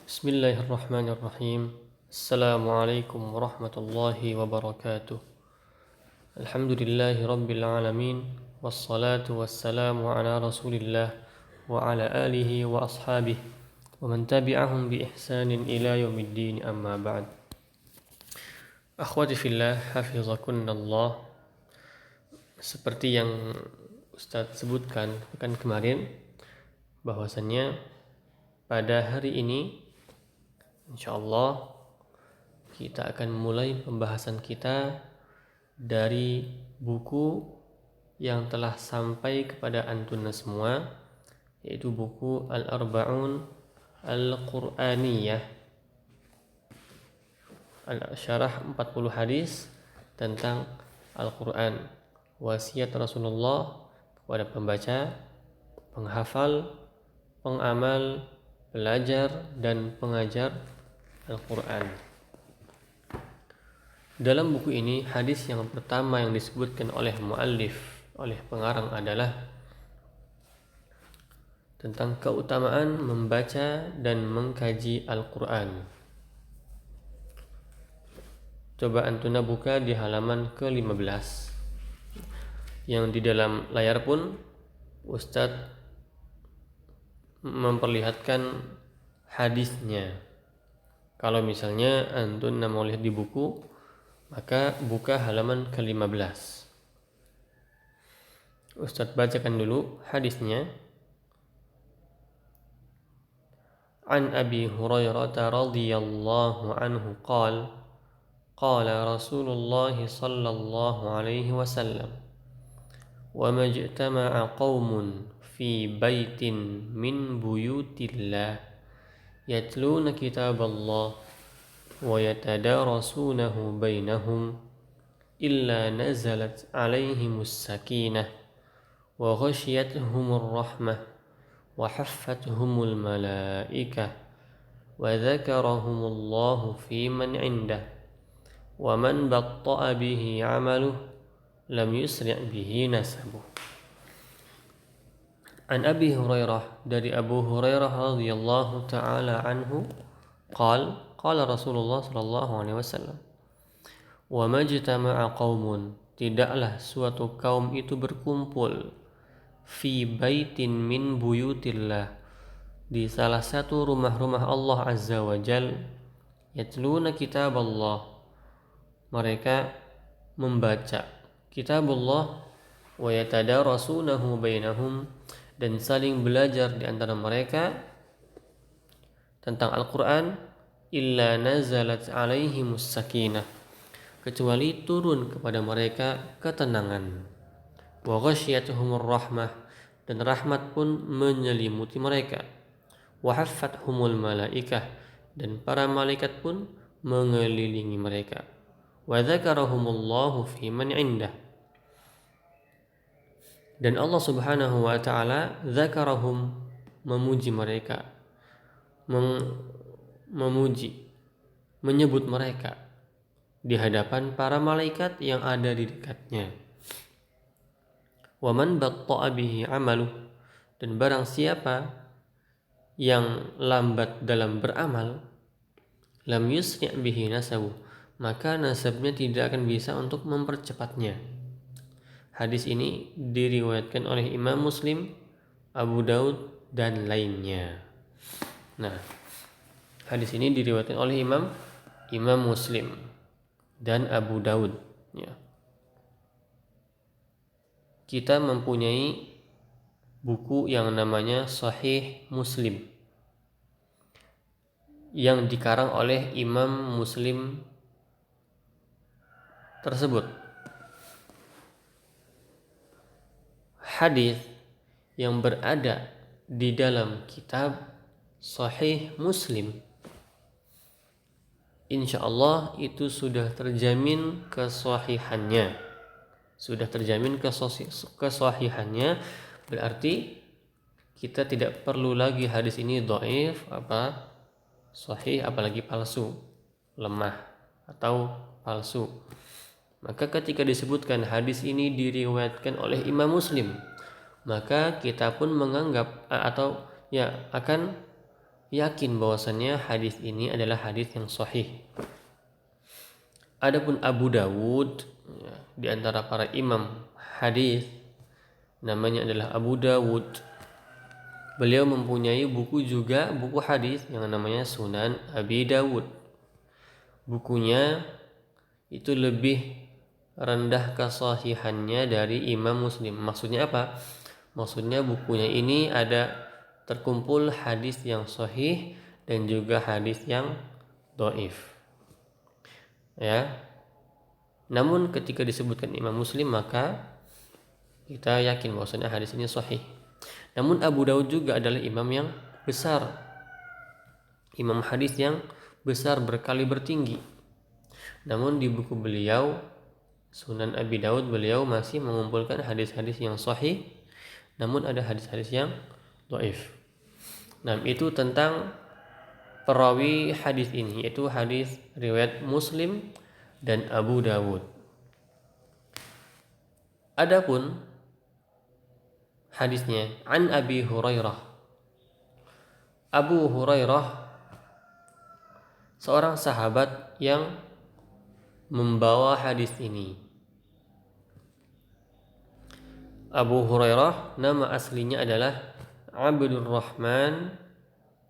Bismillahirrahmanirrahim. Assalamualaikum warahmatullahi wabarakatuh. Alhamdulillahi rabbil alamin. Wassalatu wassalamu ala rasulillah wa ala alihi wa ashabihi wa man tabi'ahum bi ihsanin ila yaumiddin, amma ba'd. Akhwati fillah, hafizakunallah. Seperti yang Ustadz sebutkan pekan kemarin, bahwasannya pada hari ini insyaallah kita akan mulai pembahasan kita dari buku yang telah sampai kepada antuna semua, yaitu buku Al-Arba'un Al-Qur'aniyah, Syarah 40 hadis tentang Al-Quran, wasiat Rasulullah kepada pembaca, penghafal, pengamal, pelajar, dan pengajar Al-Quran. Dalam buku ini, hadis yang pertama yang disebutkan oleh muallif, oleh pengarang adalah tentang keutamaan membaca dan mengkaji Al-Quran. Coba antuna buka di halaman ke-15. Yang di dalam layar pun Ustadz memperlihatkan hadisnya. Kalau misalnya antun mau lihat di buku, maka buka halaman ke-15. Ustadz bacakan dulu hadisnya. An Abi Hurairah radhiyallahu anhu qala Rasulullah sallallahu alaihi wasallam, wa majtama'a qaumun fi baitin min buyutillah yatluna kitaballah wa yatadarasunahu bainahum illa nazalat alaihimus sakinah wa ghashiyatuhumur rahmah wa haffathumul malaikah wa dzakarahumullahu fi man indah wa man batta'a bihi 'amaluhu lam yusri' bihi nasabuh. An Abi Hurairah, dari Abu Hurairah radhiyallahu ta'ala anhu, qala Rasulullah sallallahu alaihi wasallam, wa majtama'a qaumun, tidaklah suatu kaum itu berkumpul, fi baitin min buyutillah, di salah satu rumah-rumah Allah azza wa jal, yatluna kitaballah, mereka membaca kitabullah, wa yatadarasunahu bainahum, dan saling belajar di antara mereka tentang Al-Quran, illa nazalat alaihimus sakinah, kecuali turun kepada mereka ketenangan, wa ghasyiyatuhumur rahmah, dan rahmat pun menyelimuti mereka, wa haffathumul malaikah, dan para malaikat pun mengelilingi mereka, wa dzakarahumullahu fi man indah, dan Allah subhanahu wa ta'ala zakarahum, memuji mereka, menyebut mereka di hadapan para malaikat yang ada di dekatnya. Wa man batta'a bihi 'amaluh, dan barang siapa yang lambat dalam beramal, lam yusri' bihi nasabuh, maka nasabnya tidak akan bisa untuk mempercepatnya. Hadis ini diriwayatkan oleh Imam Muslim, Abu Daud, dan lainnya. Nah, hadis ini diriwayatkan oleh Imam Muslim dan Abu Daud. Ya. Kita mempunyai buku yang namanya Sahih Muslim, yang dikarang oleh Imam Muslim tersebut. Hadis yang berada di dalam kitab Sahih Muslim, insyaallah itu sudah terjamin kesahihannya. Berarti kita tidak perlu lagi hadis ini dhaif, sahih, apalagi palsu, lemah atau palsu. Maka ketika disebutkan hadis ini diriwayatkan oleh Imam Muslim, maka kita pun menganggap akan yakin bahwasannya hadis ini adalah hadis yang sahih. Adapun Abu Dawud, ya, di antara para imam hadis namanya adalah Abu Dawud. Beliau mempunyai buku hadis yang namanya Sunan Abi Dawud. Bukunya itu lebih rendah kesahihannya dari Imam Muslim. Maksudnya apa? Maksudnya bukunya ini ada terkumpul hadis yang sahih dan juga hadis yang dhaif. Ya. Namun ketika disebutkan Imam Muslim maka kita yakin bahwasanya hadis ini sahih. Namun Abu Daud juga adalah imam yang besar. Imam hadis yang besar berkali bertinggi. Namun di buku beliau Sunan Abi Daud beliau masih mengumpulkan hadis-hadis yang sahih, namun ada hadis-hadis yang dhaif. Nah, itu tentang perawi hadis ini, yaitu hadis riwayat Muslim dan Abu Dawud. Adapun hadisnya an Abi Hurairah. Abu Hurairah seorang sahabat yang membawa hadis ini. Abu Hurairah nama aslinya adalah Abdurrahman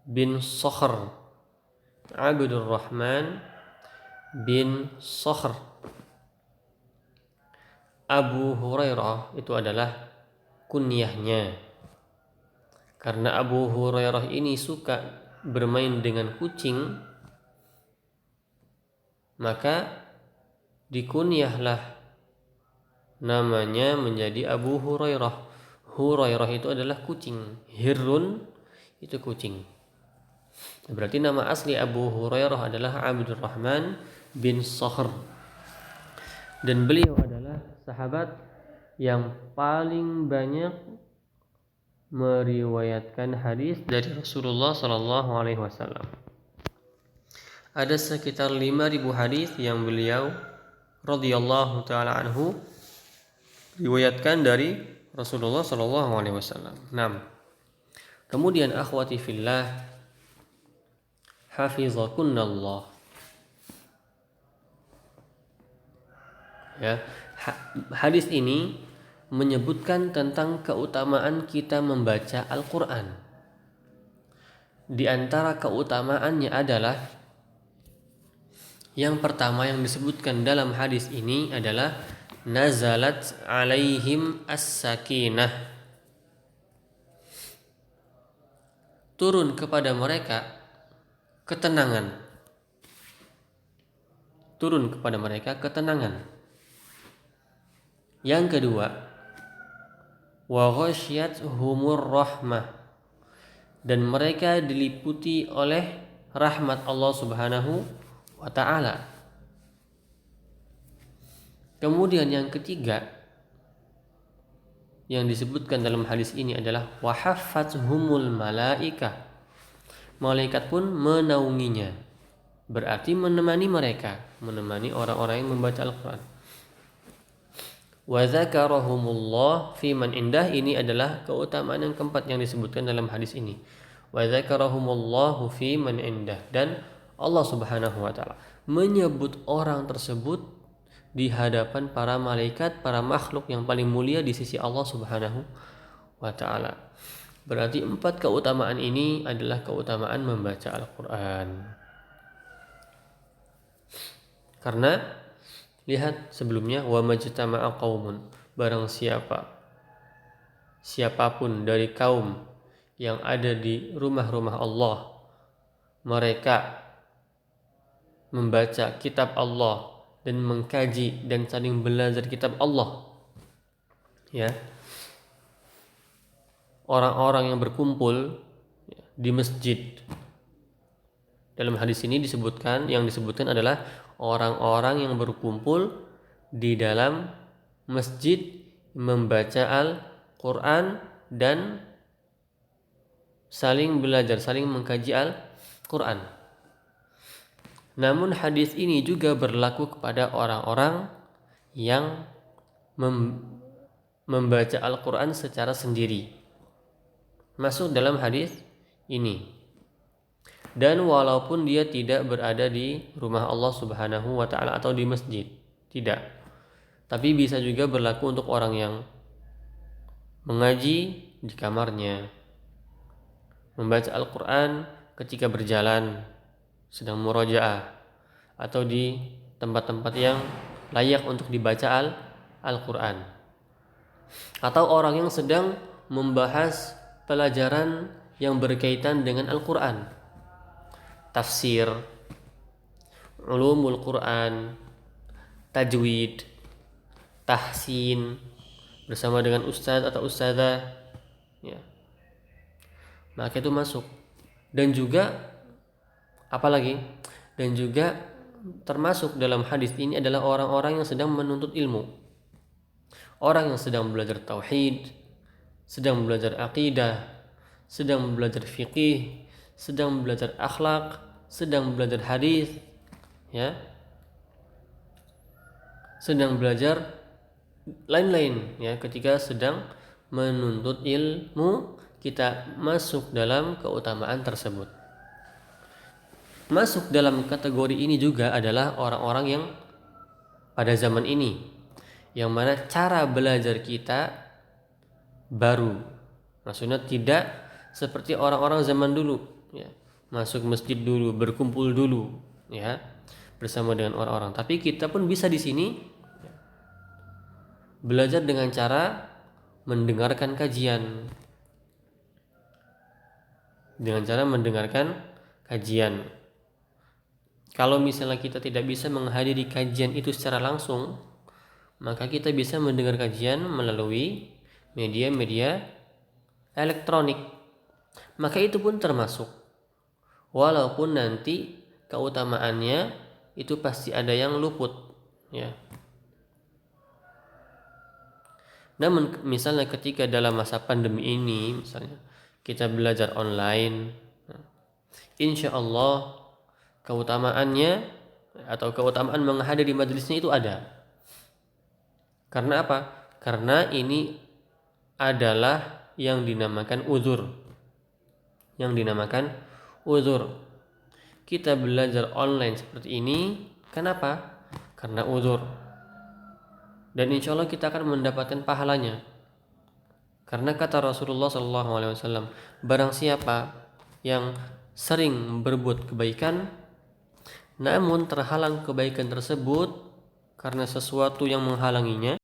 bin Sakhr. Abdurrahman bin Sakhr. Abu Hurairah itu adalah kunyahnya. Karena Abu Hurairah ini suka bermain dengan kucing, maka dikunyahlah namanya menjadi Abu Hurairah. Hurairah itu adalah kucing, Hirun itu kucing. Berarti nama asli Abu Hurairah adalah Abdurrahman bin Sakhr. Dan beliau adalah sahabat yang paling banyak meriwayatkan hadis dari Rasulullah sallallahu alaihi wasallam. Ada sekitar 5.000 hadis yang beliau radhiyallahu taala anhu riwayatkan dari Rasulullah sallallahu alaihi wasallam. 6. Kemudian akhwati fillah hafizakunallah. Ya, hadis ini menyebutkan tentang keutamaan kita membaca Al-Qur'an. Di antara keutamaannya adalah yang pertama yang disebutkan dalam hadis ini adalah nazalat alaihim as-sakinah. Turun kepada mereka ketenangan. Turun kepada mereka ketenangan. Yang kedua, wa ghasyiyatuhumur rahmah, dan mereka diliputi oleh rahmat Allah Subhanahu wa ta'ala. Kemudian yang ketiga yang disebutkan dalam hadis ini adalah wa haffathumul malaikah. Malaikat pun menaunginya. Berarti menemani mereka, menemani orang-orang yang membaca Al-Qur'an. Wa dzakarahumullah fi man indah, ini adalah keutamaan yang keempat yang disebutkan dalam hadis ini. Wa dzakarahumullahu fi man indah, dan Allah Subhanahu wa taala menyebut orang tersebut di hadapan para malaikat, para makhluk yang paling mulia di sisi Allah Subhanahu wa taala. Berarti 4 keutamaan ini adalah keutamaan membaca Al-Qur'an. Karena lihat sebelumnya, wa majtama'a qaumun, barang siapapun dari kaum yang ada di rumah-rumah Allah, mereka membaca kitab Allah dan mengkaji dan saling belajar kitab Allah, ya, orang-orang yang berkumpul di masjid. Dalam hadis ini yang disebutkan adalah orang-orang yang berkumpul di dalam masjid membaca Al-Quran dan saling belajar, saling mengkaji Al-Quran. Namun hadis ini juga berlaku kepada orang-orang yang membaca Al-Quran secara sendiri. Masuk dalam hadis ini. dan walaupun dia tidak berada di rumah Allah Subhanahu wa taala atau di masjid. Tidak. Tapi bisa juga berlaku untuk orang yang mengaji di kamarnya, membaca Al-Qur'an ketika berjalan, sedang murojaah, atau di tempat-tempat yang layak untuk dibaca Al-Qur'an. Atau orang yang sedang membahas pelajaran yang berkaitan dengan Al-Qur'an, tafsir, ulumul Quran, tajwid, tahsin bersama dengan ustadz atau ustadzah, ya, maka itu masuk. Dan juga apalagi, dan juga termasuk dalam hadis ini adalah orang-orang yang sedang menuntut ilmu, orang yang sedang belajar tauhid, sedang belajar akidah, sedang belajar fikih, sedang belajar akhlak, sedang belajar hadis, ya, sedang belajar lain-lain, ya. Ketika sedang menuntut ilmu, kita masuk dalam keutamaan tersebut. Masuk dalam kategori ini juga adalah orang-orang yang pada zaman ini, yang mana cara belajar kita baru, maksudnya tidak seperti orang-orang zaman dulu, ya, masuk masjid dulu, berkumpul dulu, ya, bersama dengan orang-orang. Tapi kita pun bisa di sini belajar dengan cara mendengarkan kajian, Kalau misalnya kita tidak bisa menghadiri kajian itu secara langsung, maka kita bisa mendengar kajian melalui media-media elektronik. Maka itu pun termasuk, walaupun nanti keutamaannya itu pasti ada yang luput, ya. Namun misalnya ketika dalam masa pandemi ini, misalnya kita belajar online, insya Allah keutamaannya atau keutamaan menghadiri majelisnya itu ada. Karena apa? Karena ini adalah yang dinamakan uzur. Kita belajar online seperti ini, kenapa? Karena uzur. Dan insya Allah kita akan mendapatkan pahalanya. Karena kata Rasulullah SAW, barang siapa yang sering berbuat kebaikan, namun terhalang kebaikan tersebut karena sesuatu yang menghalanginya,